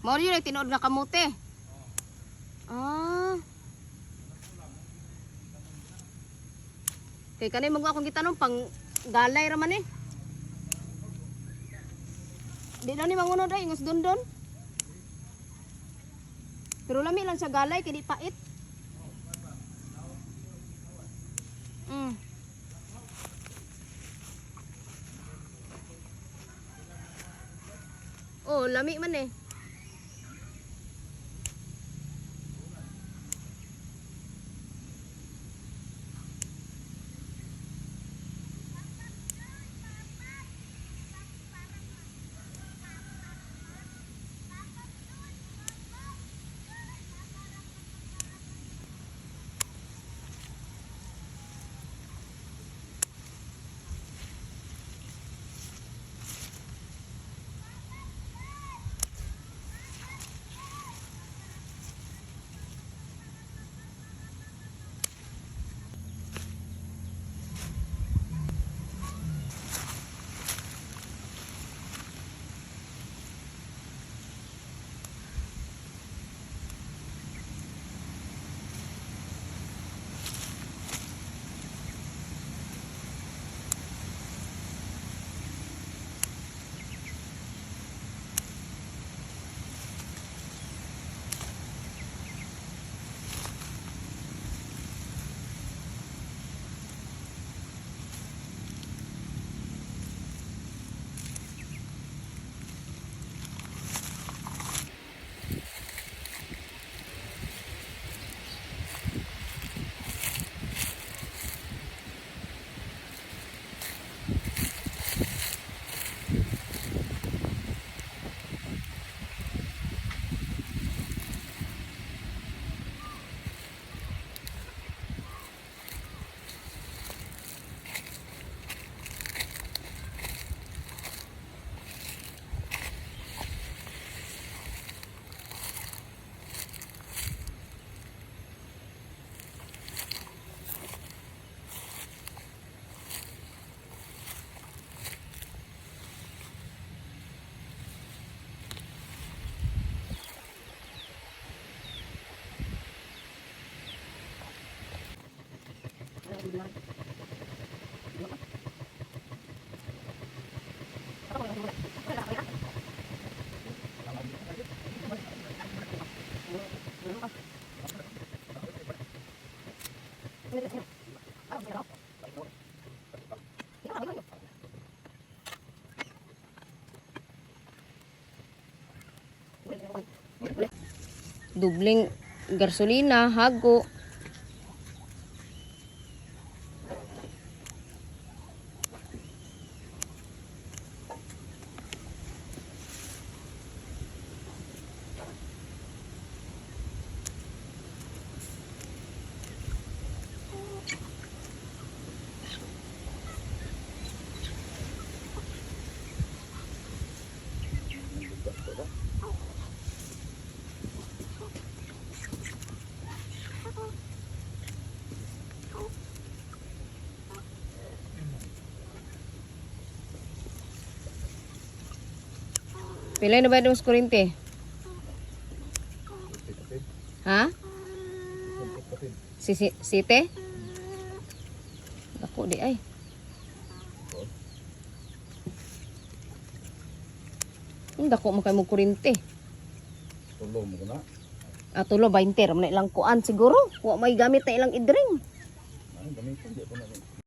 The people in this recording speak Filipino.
Mao yun ay tinuod nga kamote. Ah. Kay kanay mo akong gitanong pang galay ra man eh. Di na ni manguno day ingos dondon. Pero lami lang sa galay kay di pait. Oh, lami man eh. Dubling gasolina, hago. Pilay na ba yung kurente? Ha? Site? Ako di ay. Dako mo kayo mo kurente. Tulo mo na. Ah, tulo 20 ra man ilang kuan siguro. Wa may gamit na ilang idring. Ay, gamitin di ko na.